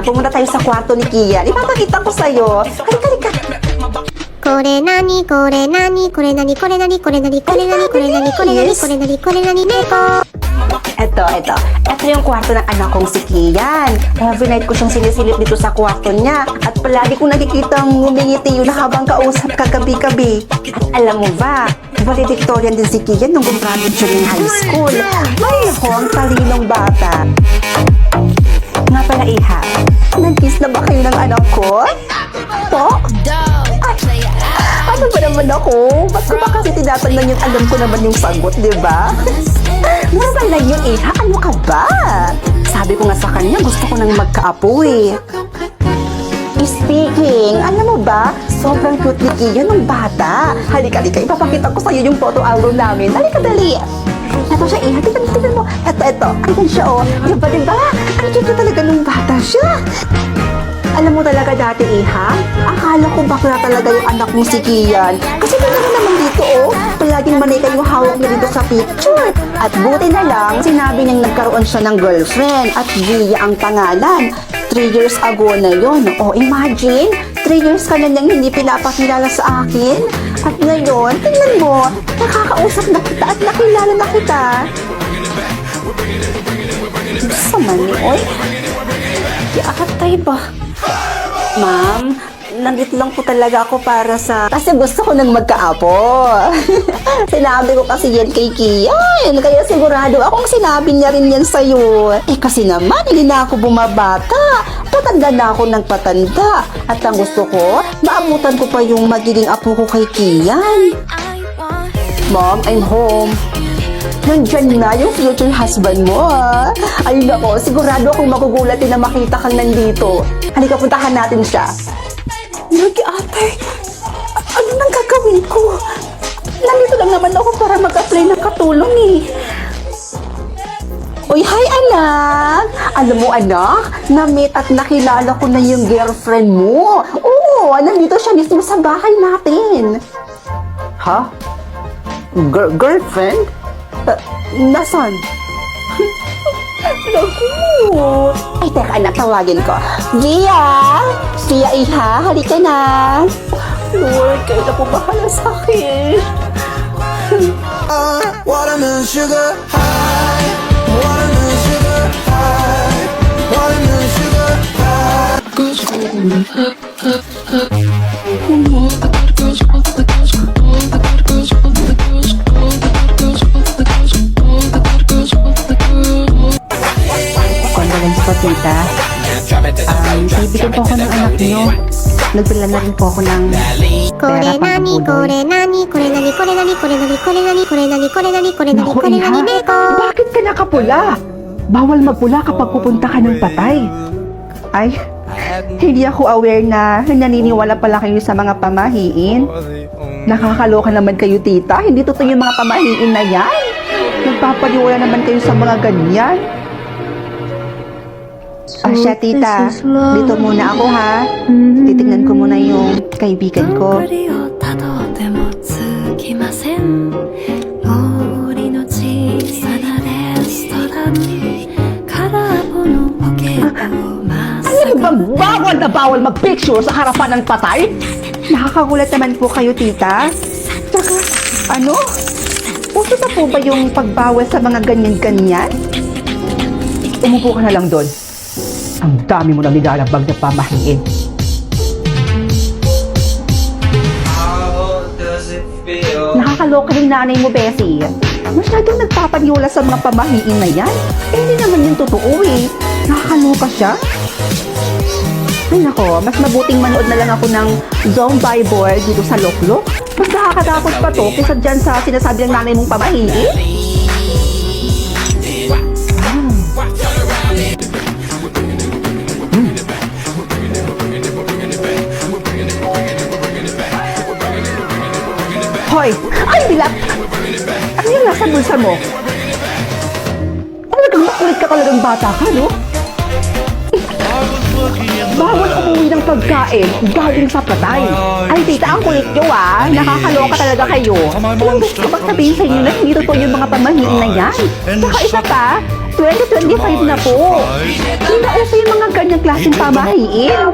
Pumunta tayo sa kwarto ni Kian. Ipapakita ko sa'yo. Halika, halika. これなにこれなにこれなにこれなにこれなにこれなにこれなにこれなにこれなにこれなに猫 Ito yung kwarto ng anak kong si Kian. Every night ko siyang sinisilip dito sa kwarto niya. At palagi kong nakikitang ngumingiti yun habang kausap kagabi-gabi. At alam mo ba, valedictorian din si Kian nung gumraduate siya ng high school. Ay, ako ang talinong bata. Nga pala, Iha, nag-kiss na ba kayo ng anak ko? Po? Ano ba naman ako? Ba't ko ba kasi tinatanong yung alam ko naman yung sagot, di ba? Normal lang yun, Iha. Ano ka ba? Sabi ko nga sa kanya, gusto ko nang magkaapo eh. Speaking, alam mo ba, sobrang cute ni Kian nung bata. Halika, halika, ipapakita ko sa'yo yung photo album namin. Halika, dali. Ito siya, Iha. Tignan mo. Ito. Ayan siya, oh. Diba? Ang cute talaga nung bata siya. Alam mo talaga dati, Iha, akala ko bakla talaga yung anak mo si Kian. Kasi talaga naman dito, oh, palaging manika yung hawak niya dito sa picture. At buti na lang, sinabi niyang nagkaroon siya ng girlfriend at Gia ang pangalan. 3 years ago na yon. Oh, imagine, 3 years ka na niyang hindi pinapakilala sa akin. At ngayon, tingnan mo, nakakausap na kita at nakilala na kita. Sama ni, oy. Akatay ba? Ma'am, nandito lang po talaga ako para sa... Kasi gusto ko nang magkaapo. Sinabi ko kasi yan kay Kian. Kaya sigurado akong sinabi niya rin yan sa'yo. Eh kasi naman, hindi na ako bumabata. Patanda na ako ng patanda. At ang gusto ko, maabutan ko pa yung magiging apo ko kay Kian. Mom, I'm home. Nandyan na yung future husband mo, ah. Ay nako, sigurado akong magugulat din na makita kang nandito. Halika, puntahan natin siya. Nagi, ate, ano nang gagawin ko? Nandito lang naman ako para mag-apply ng katulong eh. Uy, hi anak! Alam mo anak, na-meet at nakilala ko na yung girlfriend mo. Oo, nandito siya mismo sa bahay natin. Ha? Girlfriend? Nasaan? Naku! Ay, teka anak, tawagin ko. Gia! Gia, Iha, halika na. Lord, kayo na po bahala sa akin. Watermelon sugar high, watermelon sugar high, watermelon sugar high. Condolence po, tita. Kaibigan po ako ng anak niyo. Nagdala na rin po ako ng これなにこれなにこれなにこれなにこれなにこれなにこれなにこれなにこれなにこれなに猫 Bakit ka nakapula? Bawal magpula kapag pupunta ka ng patay. Ay, hindi ako aware na naniniwala pala kayo sa mga pamahiin. Nakakaloka naman kayo, tita. Hindi totoo yung mga pamahiin na yan. Nagpapaliwala naman kayo sa mga ganyan. Asya, tita. Dito muna ako, ha? Titignan ko muna yung kaibigan ko. りをたどってもつきません森の小さなレストランに空っぽのポケットをまっ Alam mo bang bawal na bawal mag-picture sa harapan ng patay? Nakakagulat naman po kayo, tita. Tsaka, ano? Uso na po ba yung pagbawal sa mga ganyan-ganyan? Umupo ka na lang doon. Ang dami mo nang nilalabag na pamahiin. Nakakaloka rin nanay mo, Bessie. Masyadong nagpapaniwala sa mga pamahiin na yan. Eh, hindi naman yung totoo eh. Nakakaloka siya. Ay nako, mas mabuting manood na lang ako ng zombie board dito sa Loklok. Mas nakakatakot pa to kaysa dyan sa sinasabi ng nanay mong pamahiin. Hoy! Ay, bilap! Ano yung nasa bulsa mo? Talagang makulit ka talagang bata ka, no? Bawal umuwi ng pagkain galing sa patay. Ay, tita, ang kulit nyo ah. Nakakaloka talaga kayo. Ilang gusto ko bang sabihin sa inyo na hindi totoo yung mga pamahiin na yan? Saka isa pa, 2025 na po. Hindi na uso yung mga ganyang klaseng pamahiin.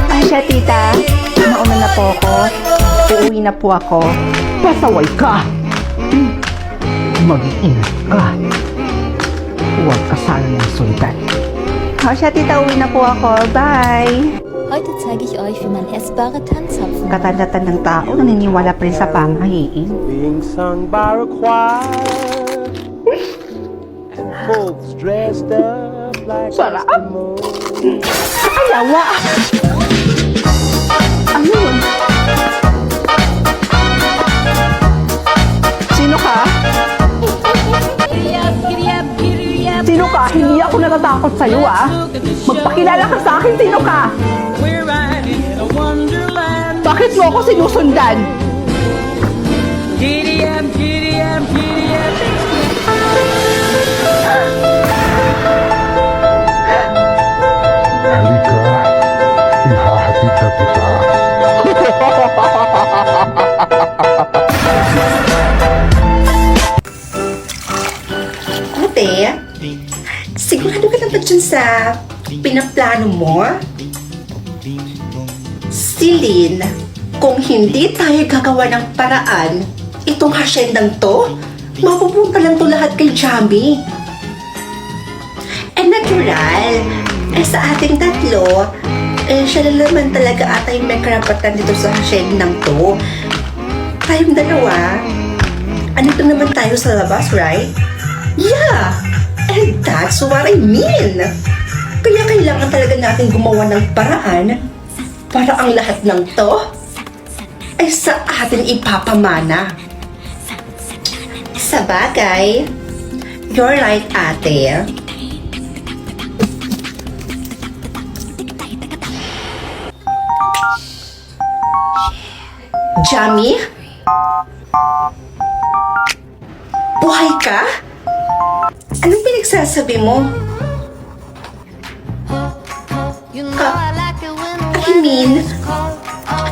Ay siya, tita. Nauna na po ako. Uuwi na po ako. Pasaway ka! Mag-iingat ka. Huwag ka sana ng sundan. O siya, tita. Uwi na po ako. Bye! Heute zeige ich euch, wie man essbare Tanzapfen macht. Katandatan ng tao, naniniwala pa rin sa pamahiin. being sung by a choir and folks dressed up like Sarap. Eskimos. Ay, awa! Ano yun? Sino ka? Sino ka? Hindi ako natatakot sa'yo, ah. Magpakilala ka sa akin, sino ka? Bakit mo ako sinusundan? Halika, ihahatid na kita. Ate, sigurado ka na ba dyan sa pinaplano mo? Celine, kung hindi tayo gagawa ng paraan, itong hasyendang to, mapupunta lang to lahat kay Jamie. Natural, sa ating tatlo, siya lang naman talaga ata yung may karapatan dito sa hasyendang to. Tayong dalawa, andito naman tayo sa labas, right? Yeah! And that's what I mean! Kaya kailangan talaga natin gumawa ng paraan para ang lahat ng to ay sa atin ipapamana. Sa bagay, you're right, ate. Jamie? Buhay ka? Anong pinagsasabi mo? I mean,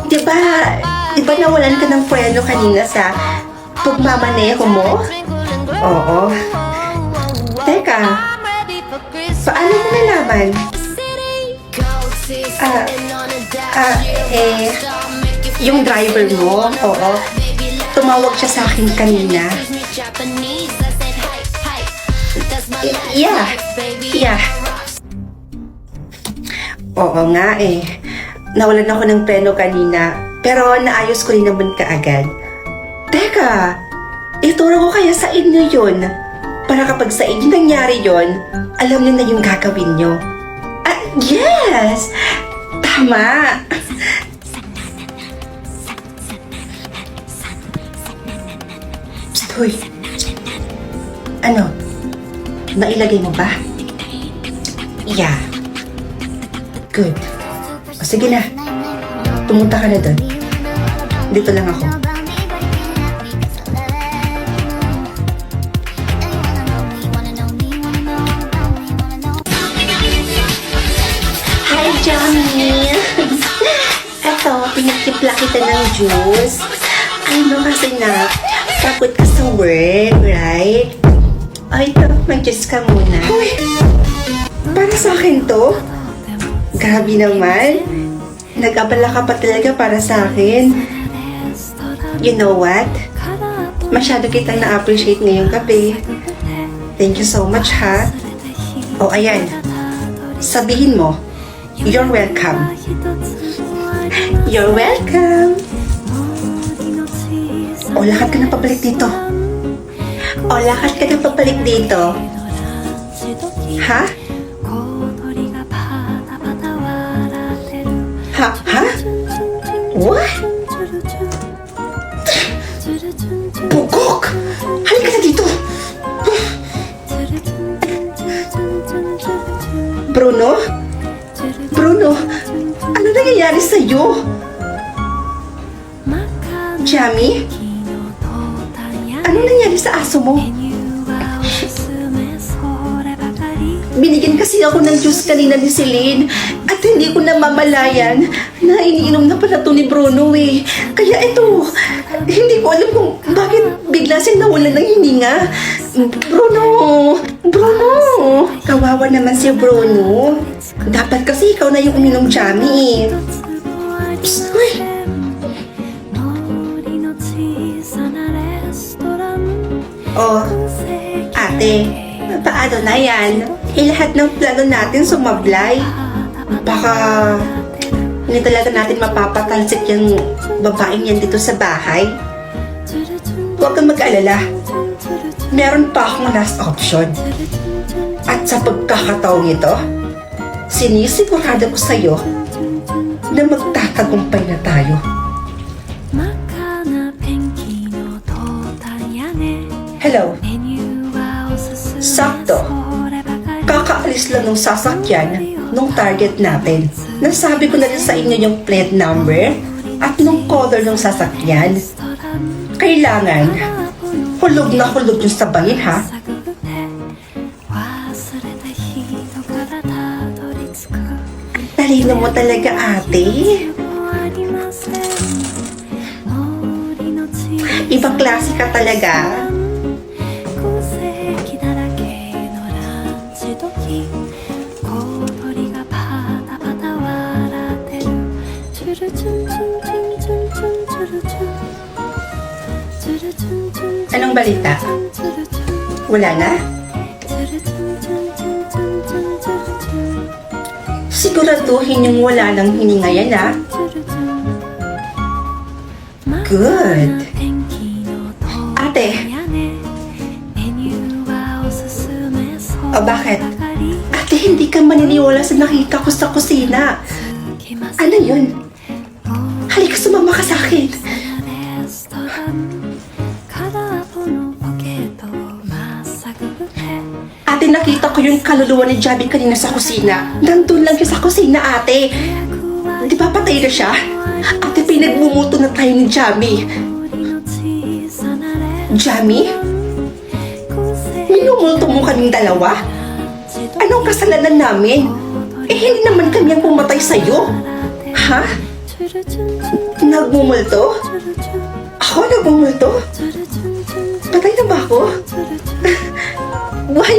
di ba nawalan ka ng preno kanina sa pagmamaneho mo? Oo. Teka, paano mo nalaman? Yung driver mo, oo. Tumawag siya sa akin kanina. Yeah. Oo nga eh. Nawalan ako ng preno kanina, pero naayos ko rin naman kaagad. Teka, ituro ko kaya sa inyo yun. Para kapag sa inyo nangyari yun, alam niyo na yung gagawin niyo. Yes! Tama! Hoy, ano? Nailagay mo ba? Yeah. Good. O sige na. Pumunta ka na doon. Dito lang ako. Hi, Johnny! Eto, pinagtipla kita ng juice. Ano kasi na, pagod ka sa work, right? Ay, ito, mag-juice ka muna. Uy, para sa akin to? Grabe naman. Nag-abala ka pa talaga para sa akin. You know what? Masyado kitang na-appreciate ngayong gabi. Thank you so much, ha? O, ayan. Sabihin mo, you're welcome. You're welcome. O, lakad ka na pabalik dito. O, lakad ka na pabalik dito. Ha? Ha? What? Bugok! Halika na dito! Bruno? Bruno, ano nangyayari sa'yo? Jamie? Ano nangyari sa aso mo? Binigyan kasi ako ng juice kanina ni Celine at hindi ko namamalayan na iniinom na pala to ni Bruno eh. Kaya ito, hindi ko alam kung bakit bigla siya nawalan ng hininga. Bruno, kawawa naman si Bruno. Dapat kasi ikaw na yung uminom Jamie eh. Psst, uy. Oh, ate, paano na yan? Lahat ng plano natin sumablay. Baka hindi talaga natin mapapatalsik yung babaeng yan dito sa bahay. Huwag kang mag-alala. Meron pa akong last option. At sa pagkakataong ito, sinisigurado ko sa'yo na magtatagumpay na tayo. Hello. Sakto. Kakaalis lang ng sasakyan nung target natin. Nasabi ko na rin sa inyo yung plate number at nung color ng sasakyan. Kailangan hulog na hulog yung sabayin, ha? Talino mo talaga, ate. Ibang klase ka talaga. Anong balita? Wala na? Siguraduhin yung wala ng hininga yan, ha? Good. Ate. O bakit? Ate, hindi ka maniniwala sa nakita ko sa kusina. Ano yun? Halika, sumama ka sa akin. Ate, nakita ko yung kaluluwa ni Javi kanina sa kusina. Nandun lang siya sa kusina, ate. Di ba patay na siya? Ate, pinagmumuto na tayo ni Javi. Javi? Minumulto mo kaming dalawa? Anong kasalanan namin? Eh, hindi naman kami ang pumatay sa'yo. Ha? Nagmumulto? Ako nagmumulto? Patay na ba ako? Why?